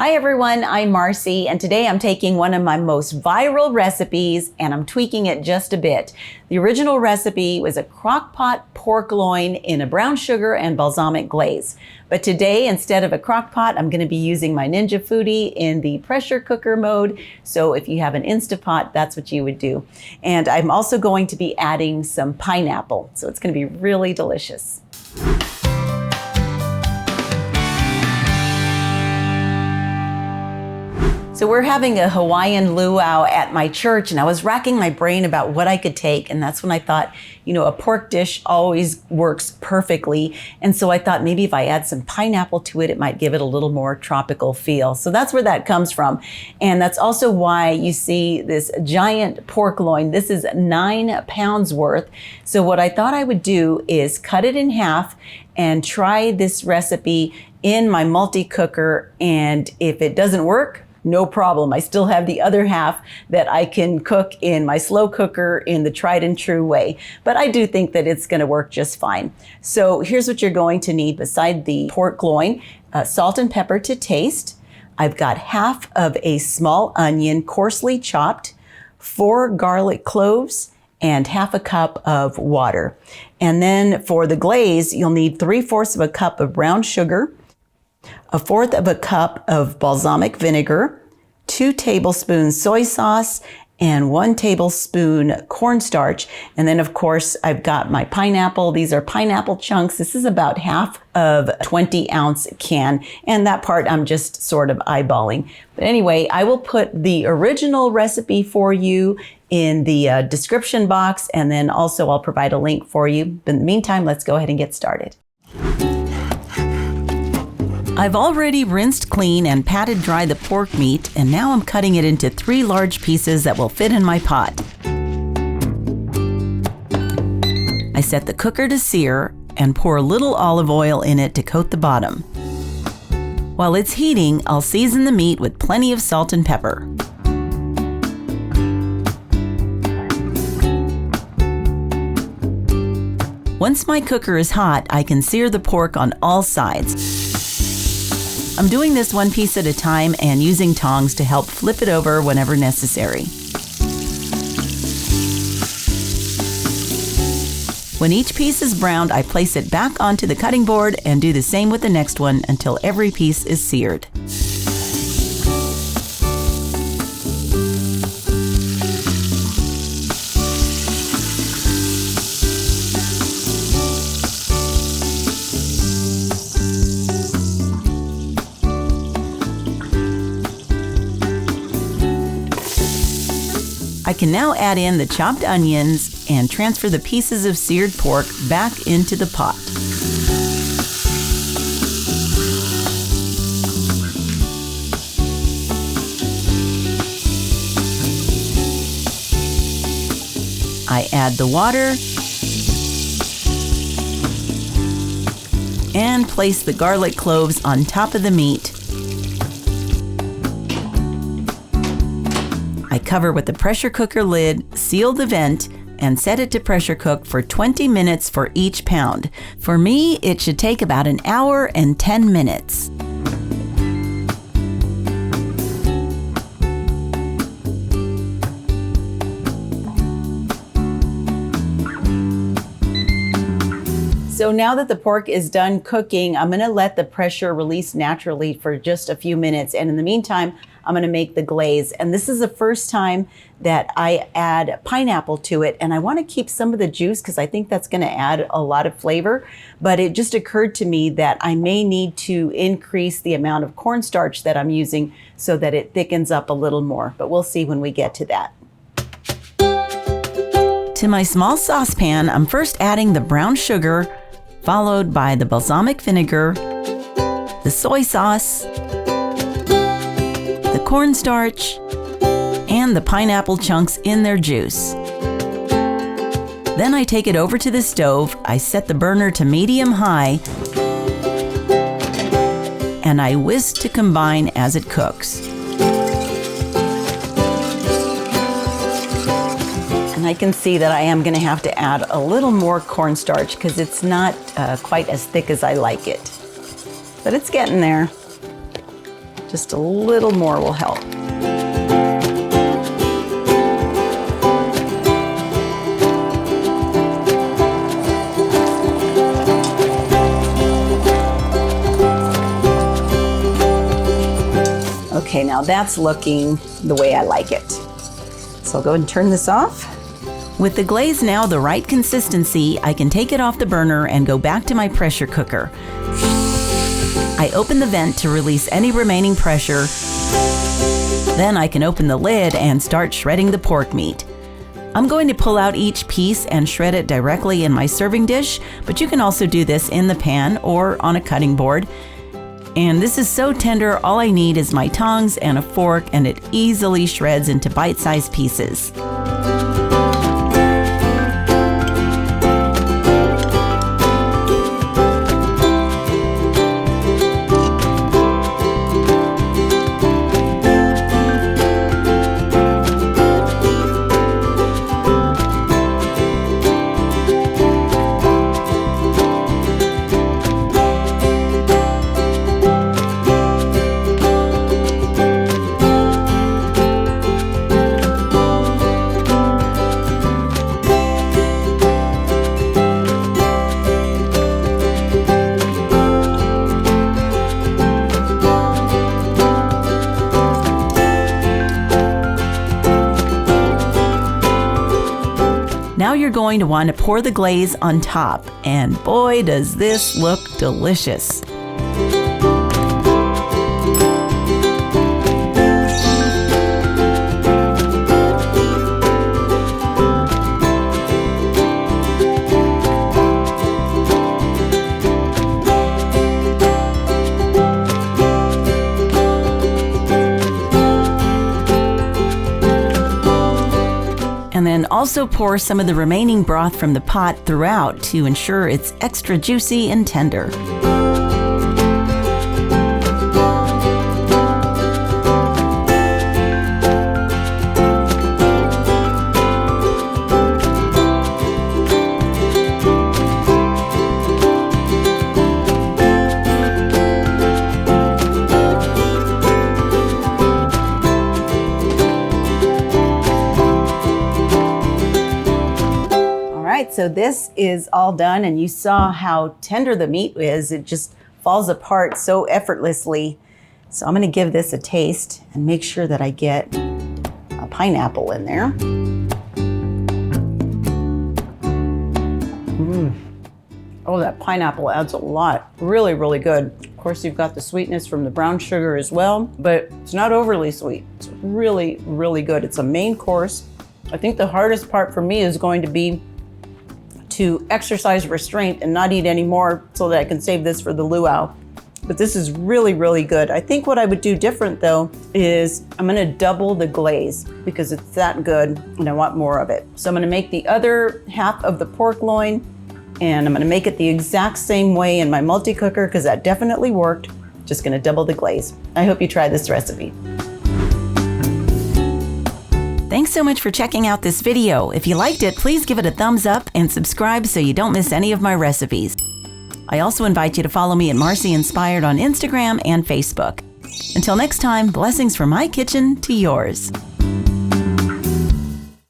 Hi everyone, I'm Marcy, and today I'm taking one of my most viral recipes and I'm tweaking it just a bit. The original recipe was a crockpot pork loin in a brown sugar and balsamic glaze. But today, instead of a crockpot, I'm going to be using my Ninja Foodi in the pressure cooker mode. So if you have an Instapot, that's what you would do. And I'm also going to be adding some pineapple, so it's going to be really delicious. So we're having a Hawaiian luau at my church, and I was racking my brain about what I could take, and that's when I thought, a pork dish always works perfectly, and so I thought maybe if I add some pineapple to it, it might give it a little more tropical feel. So that's where that comes from, and that's also why you see this giant pork loin. This is 9 pounds worth. So what I thought I would do is cut it in half and try this recipe in my multi-cooker, and if it doesn't work, no problem. I still have the other half that I can cook in my slow cooker in the tried and true way. But I do think that it's going to work just fine. So here's what you're going to need beside the pork loin. Salt and pepper to taste. I've got half of a small onion coarsely chopped, 4 garlic cloves, and half a cup of water. And then for the glaze, you'll need 3/4 of a cup of brown sugar, 1/4 of a cup of balsamic vinegar, 2 tablespoons soy sauce, and 1 tablespoon cornstarch. And then of course, I've got my pineapple. These are pineapple chunks. This is about half of a 20-ounce can. And that part I'm just sort of eyeballing. But anyway, I will put the original recipe for you in the description box. And then also I'll provide a link for you. But in the meantime, let's go ahead and get started. I've already rinsed clean and patted dry the pork meat, and now I'm cutting it into 3 large pieces that will fit in my pot. I set the cooker to sear and pour a little olive oil in it to coat the bottom. While it's heating, I'll season the meat with plenty of salt and pepper. Once my cooker is hot, I can sear the pork on all sides. I'm doing this 1 piece at a time and using tongs to help flip it over whenever necessary. When each piece is browned, I place it back onto the cutting board and do the same with the next one until every piece is seared. I can now add in the chopped onions and transfer the pieces of seared pork back into the pot. I add the water and place the garlic cloves on top of the meat. I cover with the pressure cooker lid, seal the vent, and set it to pressure cook for 20 minutes for each pound. For me, it should take about 1 hour and 10 minutes. So now that the pork is done cooking, I'm going to let the pressure release naturally for just a few minutes. And in the meantime, I'm going to make the glaze. And this is the first time that I add pineapple to it. And I want to keep some of the juice because I think that's going to add a lot of flavor. But it just occurred to me that I may need to increase the amount of cornstarch that I'm using so that it thickens up a little more. But we'll see when we get to that. To my small saucepan, I'm first adding the brown sugar, followed by the balsamic vinegar, the soy sauce, the cornstarch, and the pineapple chunks in their juice. Then I take it over to the stove, I set the burner to medium-high, and I whisk to combine as it cooks. And I can see that I am going to have to add a little more cornstarch because it's not quite as thick as I like it. But it's getting there. Just a little more will help. Okay, now that's looking the way I like it. So I'll go ahead and turn this off. With the glaze now the right consistency, I can take it off the burner and go back to my pressure cooker. I open the vent to release any remaining pressure. Then I can open the lid and start shredding the pork meat. I'm going to pull out each piece and shred it directly in my serving dish, but you can also do this in the pan or on a cutting board. And this is so tender, all I need is my tongs and a fork, and it easily shreds into bite-sized pieces. Now you're going to want to pour the glaze on top, and boy does this look delicious. And then also pour some of the remaining broth from the pot throughout to ensure it's extra juicy and tender. So this is all done, and you saw how tender the meat is. It just falls apart so effortlessly. So I'm going to give this a taste and make sure that I get a pineapple in there. Oh, that pineapple adds a lot. Really, really good. Of course, you've got the sweetness from the brown sugar as well, but it's not overly sweet. It's really, really good. It's a main course. I think the hardest part for me is going to be to exercise restraint and not eat any more so that I can save this for the luau. But this is really, really good. I think what I would do different though is I'm gonna double the glaze because it's that good and I want more of it. So I'm gonna make the other half of the pork loin, and I'm gonna make it the exact same way in my multi-cooker because that definitely worked. Just gonna double the glaze. I hope you try this recipe. Thanks so much for checking out this video. If you liked it, please give it a thumbs up and subscribe so you don't miss any of my recipes. I also invite you to follow me at Marcy Inspired on Instagram and Facebook. Until next time, blessings from my kitchen to yours.